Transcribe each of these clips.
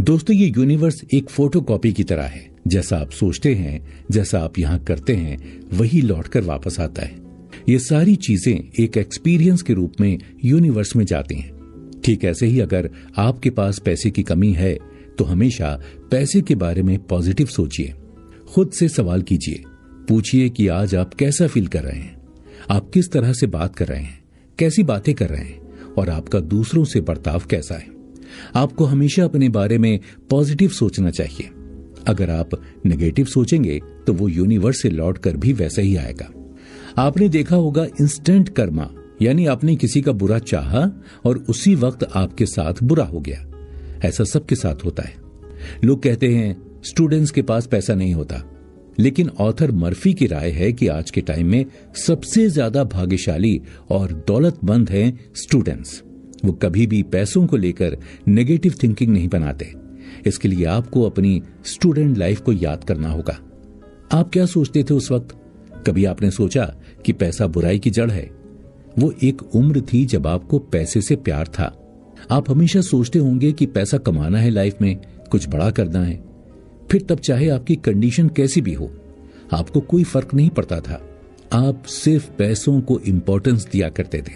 दोस्तों, ये यूनिवर्स एक फोटोकॉपी की तरह है। जैसा आप सोचते हैं, जैसा आप यहाँ करते हैं, वही लौटकर वापस आता है। ये सारी चीजें एक एक्सपीरियंस के रूप में यूनिवर्स में जाती हैं। ठीक ऐसे ही अगर आपके पास पैसे की कमी है तो हमेशा पैसे के बारे में पॉजिटिव सोचिए। खुद से सवाल कीजिए, पूछिए कि आज आप कैसा फील कर रहे हैं, आप किस तरह से बात कर रहे हैं, कैसी बातें कर रहे हैं और आपका दूसरों से बर्ताव कैसा है। आपको हमेशा अपने बारे में पॉजिटिव सोचना चाहिए। अगर आप नेगेटिव सोचेंगे तो वो यूनिवर्स से लौटकर भी वैसा ही आएगा। आपने देखा होगा इंस्टेंट कर्मा, यानी आपने किसी का बुरा चाहा और उसी वक्त आपके साथ बुरा हो गया। ऐसा सबके साथ होता है। लोग कहते हैं स्टूडेंट्स के पास पैसा नहीं होता, लेकिन ऑथर मर्फी की राय है कि आज के टाइम में सबसे ज्यादा भाग्यशाली और दौलतमंद हैं स्टूडेंट्स। वो कभी भी पैसों को लेकर नेगेटिव थिंकिंग नहीं बनाते। इसके लिए आपको अपनी स्टूडेंट लाइफ को याद करना होगा। आप क्या सोचते थे उस वक्त? कभी आपने सोचा कि पैसा बुराई की जड़ है? वो एक उम्र थी जब आपको पैसे से प्यार था। आप हमेशा सोचते होंगे कि पैसा कमाना है, लाइफ में कुछ बड़ा करना है। फिर तब चाहे आपकी कंडीशन कैसी भी हो, आपको कोई फर्क नहीं पड़ता था। आप सिर्फ पैसों को इंपॉर्टेंस दिया करते थे।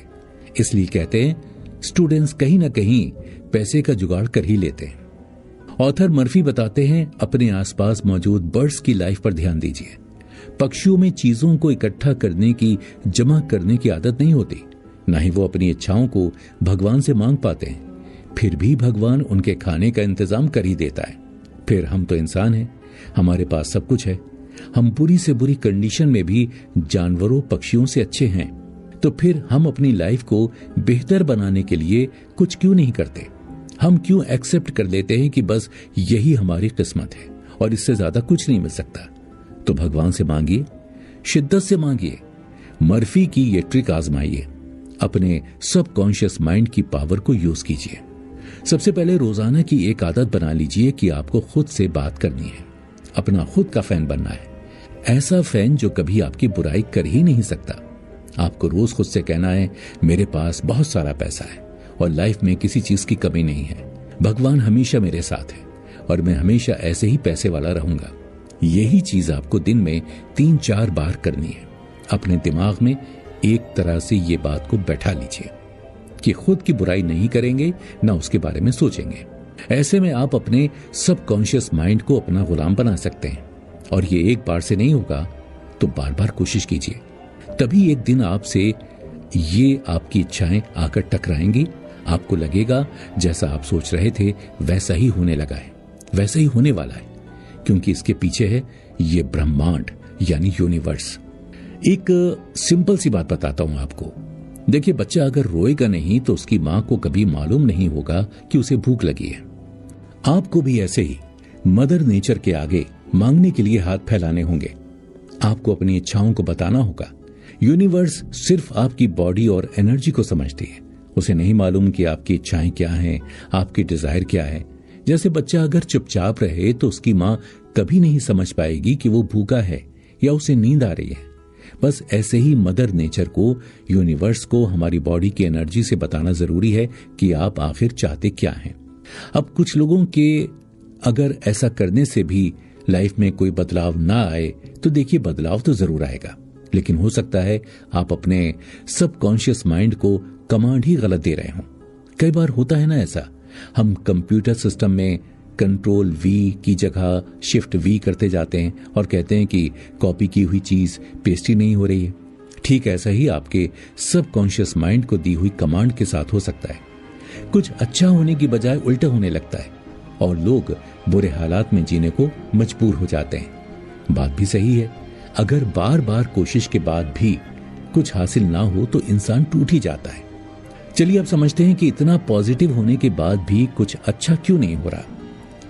इसलिए कहते हैं स्टूडेंट्स कहीं ना कहीं पैसे का जुगाड़ कर ही लेते हैं। ऑथर मर्फी बताते हैं अपने आसपास मौजूद बर्ड्स की लाइफ पर ध्यान दीजिए। पक्षियों में चीजों को इकट्ठा करने की, जमा करने की आदत नहीं होती। ना ही वो अपनी इच्छाओं को भगवान से मांग पाते हैं। फिर भी भगवान उनके खाने का इंतजाम कर ही देता है। फिर हम तो इंसान हैं, हमारे पास सब कुछ है। हम बुरी से बुरी कंडीशन में भी जानवरों पक्षियों से अच्छे हैं। तो फिर हम अपनी लाइफ को बेहतर बनाने के लिए कुछ क्यों नहीं करते? हम क्यों एक्सेप्ट कर लेते हैं कि बस यही हमारी किस्मत है और इससे ज्यादा कुछ नहीं मिल सकता? तो भगवान से मांगिए, शिद्दत से मांगिए। मर्फी की ये ट्रिक आजमाइए। अपने सबकॉन्शियस माइंड की पावर को यूज कीजिए। सबसे पहले रोजाना की एक आदत बना लीजिए कि आपको खुद से बात करनी है। अपना खुद का फैन बनना है, ऐसा फैन जो कभी आपकी बुराई कर ही नहीं सकता। आपको रोज खुद से कहना है, मेरे पास बहुत सारा पैसा है और लाइफ में किसी चीज की कमी नहीं है। भगवान हमेशा मेरे साथ है और मैं हमेशा ऐसे ही पैसे वाला रहूंगा। यही चीज आपको दिन में 3-4 बार करनी है। अपने दिमाग में एक तरह से ये बात को बैठा लीजिए कि खुद की बुराई नहीं करेंगे, ना उसके बारे में सोचेंगे। ऐसे में आप अपने सबकॉन्शियस माइंड को अपना गुलाम बना सकते हैं। और ये एक बार से नहीं होगा, तो बार बार कोशिश कीजिए। तभी एक दिन आपसे ये आपकी इच्छाएं आकर टकराएंगी। आपको लगेगा जैसा आप सोच रहे थे वैसा ही होने लगा है, वैसा ही होने वाला है, क्योंकि इसके पीछे है ये ब्रह्मांड यानी यूनिवर्स। एक सिंपल सी बात बताता हूं आपको। देखिए, बच्चा अगर रोएगा नहीं तो उसकी मां को कभी मालूम नहीं होगा कि उसे भूख लगी है। आपको भी ऐसे ही मदर नेचर के आगे मांगने के लिए हाथ फैलाने होंगे। आपको अपनी इच्छाओं को बताना होगा। यूनिवर्स सिर्फ आपकी बॉडी और एनर्जी को समझती है। उसे नहीं मालूम कि आपकी इच्छाएं क्या हैं, आपकी डिजायर क्या है। जैसे बच्चा अगर चुपचाप रहे तो उसकी मां कभी नहीं समझ पाएगी कि वो भूखा है या उसे नींद आ रही है। बस ऐसे ही मदर नेचर को, यूनिवर्स को हमारी बॉडी की एनर्जी से बताना जरूरी है कि आप आखिर चाहते क्या हैं। अब कुछ लोगों के अगर ऐसा करने से भी लाइफ में कोई बदलाव ना आए तो देखिए, बदलाव तो जरूर आएगा, लेकिन हो सकता है आप अपने सबकॉन्शियस माइंड को कमांड ही गलत दे रहे हो। कई बार होता है ना ऐसा, हम कंप्यूटर सिस्टम में कंट्रोल वी की जगह शिफ्ट वी करते जाते हैं और कहते हैं कि कॉपी की हुई चीज पेस्ट ही नहीं हो रही है। ठीक ऐसा ही आपके सबकॉन्शियस माइंड को दी हुई कमांड के साथ हो सकता है। कुछ अच्छा होने की बजाय उल्टा होने लगता है और लोग बुरे हालात में जीने को मजबूर हो जाते हैं। बात भी सही है, अगर बार बार कोशिश के बाद भी कुछ हासिल ना हो तो इंसान टूट ही जाता है। चलिए अब समझते हैं कि इतना पॉजिटिव होने के बाद भी कुछ अच्छा क्यों नहीं हो रहा।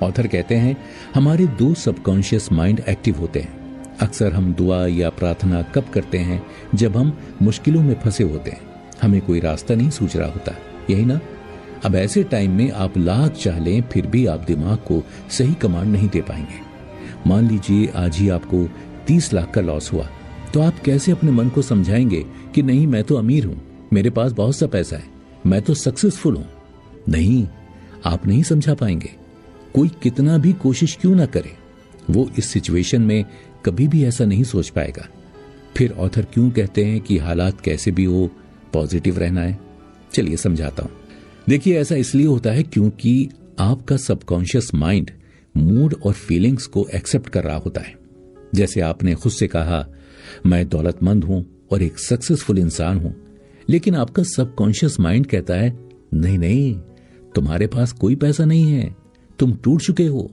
ऑथर कहते हैं हमारे 2 सबकॉन्शियस माइंड एक्टिव होते हैं। अक्सर हम दुआ या प्रार्थना कब करते हैं? जब हम मुश्किलों में फंसे होते हैं, हमें कोई रास्ता नहीं सूझ रहा होता, यही ना? अब ऐसे टाइम में आप लाख चाह लें फिर भी आप दिमाग को सही कमांड नहीं दे पाएंगे। मान लीजिए आज ही आपको 30 लाख का लॉस हुआ, तो आप कैसे अपने मन को समझाएंगे कि नहीं, मैं तो अमीर हूं, मेरे पास बहुत सा पैसा है, मैं तो सक्सेसफुल हूं? नहीं, आप नहीं समझा पाएंगे। कोई कितना भी कोशिश क्यों ना करे, वो इस सिचुएशन में कभी भी ऐसा नहीं सोच पाएगा। फिर ऑथर क्यों कहते हैं कि हालात कैसे भी हो पॉजिटिव रहना है? चलिए समझाता हूं। देखिए, ऐसा इसलिए होता है क्योंकि आपका सबकॉन्शियस माइंड मूड और फीलिंग्स को एक्सेप्ट कर रहा होता है। जैसे आपने खुद से कहा, मैं दौलतमंद हूं और एक सक्सेसफुल इंसान हूं, लेकिन आपका सबकॉन्शियस माइंड कहता है नहीं नहीं, तुम्हारे पास कोई पैसा नहीं है, तुम टूट चुके हो।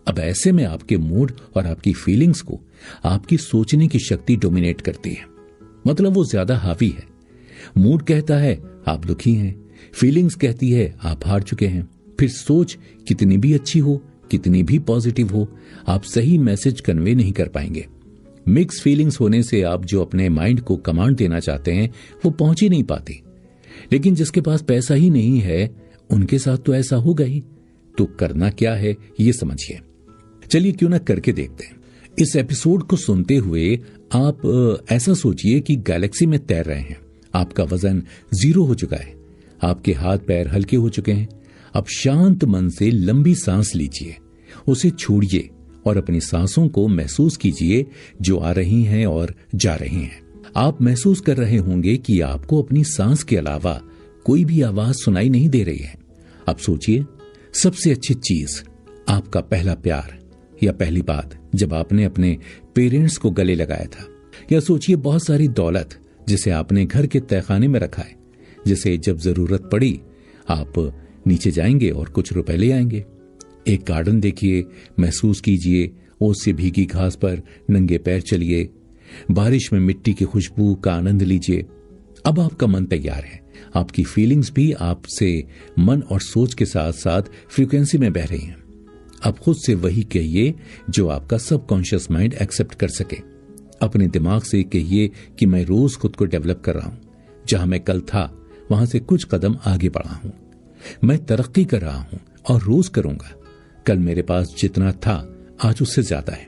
अब ऐसे में आपके मूड और आपकी फीलिंग्स को आपकी सोचने की शक्ति डोमिनेट करती है, मतलब वो ज्यादा हावी है। मूड कहता है आप दुखी हैं, फीलिंग्स कहती है आप हार चुके हैं। फिर सोच कितनी भी अच्छी हो, कितनी भी पॉजिटिव हो, आप सही मैसेज कन्वे नहीं कर पाएंगे। मिक्स फीलिंग्स होने से आप जो अपने माइंड को कमांड देना चाहते हैं वो पहुंच ही नहीं पाती। लेकिन जिसके पास पैसा ही नहीं है, उनके साथ तो ऐसा होगा ही। तो करना क्या है ये समझिए। चलिए क्यों ना करके देखते हैं। इस एपिसोड को सुनते हुए आप ऐसा सोचिए कि गैलेक्सी में तैर रहे हैं। आपका वजन 0 हो चुका है, आपके हाथ पैर हल्के हो चुके हैं। अब शांत मन से लंबी सांस लीजिए, उसे छोड़िए और अपनी सांसों को महसूस कीजिए जो आ रही हैं और जा रही हैं। आप महसूस कर रहे होंगे कि आपको अपनी सांस के अलावा कोई भी आवाज सुनाई नहीं दे रही है। अब सोचिए, सबसे अच्छी चीज, आपका पहला प्यार या पहली बात जब आपने अपने पेरेंट्स को गले लगाया था। या सोचिए बहुत सारी दौलत जिसे आपने घर के तहखाने में रखा है, जिसे जब जरूरत पड़ी आप नीचे जाएंगे और कुछ रुपए ले आएंगे। एक गार्डन देखिए, महसूस कीजिए, ओस से भीगी घास पर नंगे पैर चलिए, बारिश में मिट्टी की खुशबू का आनंद लीजिए। अब आपका मन तैयार है, आपकी फीलिंग्स भी आपसे मन और सोच के साथ साथ फ्रीक्वेंसी में बह रही हैं। अब खुद से वही कहिए जो आपका सबकॉन्शियस माइंड एक्सेप्ट कर सके। अपने दिमाग से कहिए कि मैं रोज खुद को डेवलप कर रहा हूं, जहां मैं कल था वहां से कुछ कदम आगे बढ़ा हूं। मैं तरक्की कर रहा हूं और रोज करूंगा। कल मेरे पास जितना था आज उससे ज्यादा है,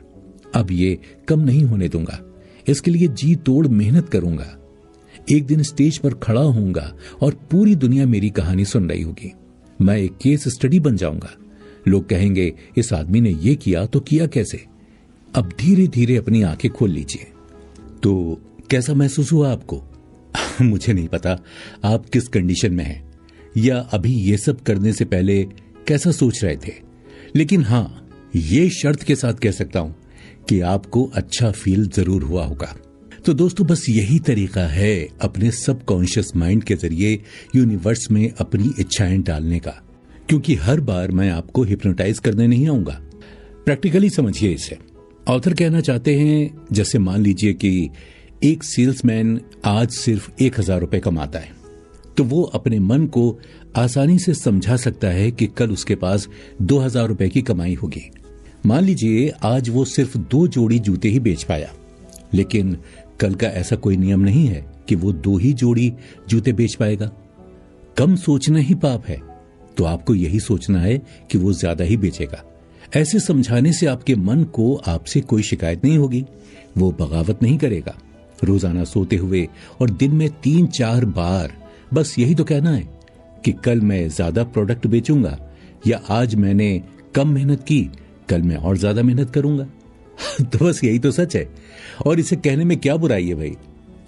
अब ये कम नहीं होने दूंगा। इसके लिए जी तोड़ मेहनत करूंगा। एक दिन स्टेज पर खड़ा होऊंगा और पूरी दुनिया मेरी कहानी सुन रही होगी। मैं एक केस स्टडी बन जाऊंगा। लोग कहेंगे इस आदमी ने ये किया तो किया कैसे। अब धीरे धीरे अपनी आंखें खोल लीजिए। तो कैसा महसूस हुआ आपको? मुझे नहीं पता आप किस कंडीशन में हैं या अभी ये सब करने से पहले कैसा सोच रहे थे, लेकिन हां, ये शर्त के साथ कह सकता हूं कि आपको अच्छा फील जरूर हुआ होगा। तो दोस्तों, बस यही तरीका है अपने सबकॉन्शियस माइंड के जरिए यूनिवर्स में अपनी इच्छाएं डालने का। क्योंकि हर बार मैं आपको हिप्नोटाइज करने नहीं आऊंगा, प्रैक्टिकली समझिए इसे। ऑथर कहना चाहते हैं, जैसे मान लीजिए कि एक सेल्समैन आज सिर्फ 1000 रुपए कमाता है, तो वो अपने मन को आसानी से समझा सकता है कि कल उसके पास 2000 रुपए की कमाई होगी। मान लीजिए आज वो सिर्फ 2 जोड़ी जूते ही बेच पाया, लेकिन कल का ऐसा कोई नियम नहीं है कि वो 2 ही जोड़ी जूते बेच पाएगा। कम सोचना ही पाप है, तो आपको यही सोचना है कि वो ज्यादा ही बेचेगा। ऐसे समझाने से आपके मन को आपसे कोई शिकायत नहीं होगी, वो बगावत नहीं करेगा। रोजाना सोते हुए और दिन में 3-4 बार बस यही तो कहना है कि कल मैं ज्यादा प्रोडक्ट बेचूंगा, या आज मैंने कम मेहनत की, कल मैं और ज्यादा मेहनत करूंगा। तो बस यही तो सच है, और इसे कहने में क्या बुराई है भाई।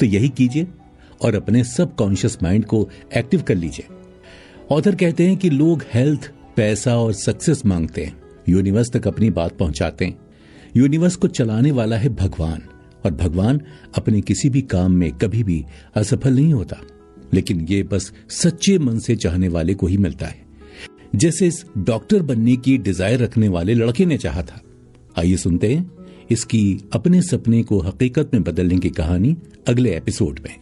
तो यही कीजिए और अपने सबकॉन्शियस माइंड को एक्टिव कर लीजिए। ऑथर कहते हैं कि लोग हेल्थ, पैसा और सक्सेस मांगते हैं, यूनिवर्स तक अपनी बात पहुंचाते हैं। यूनिवर्स को चलाने वाला है भगवान, और भगवान अपने किसी भी काम में कभी भी असफल नहीं होता, लेकिन ये बस सच्चे मन से चाहने वाले को ही मिलता है। जैसे इस डॉक्टर बनने की डिजायर रखने वाले लड़के ने चाहा था। आइए सुनते हैं इसकी अपने सपने को हकीकत में बदलने की कहानी अगले एपिसोड में।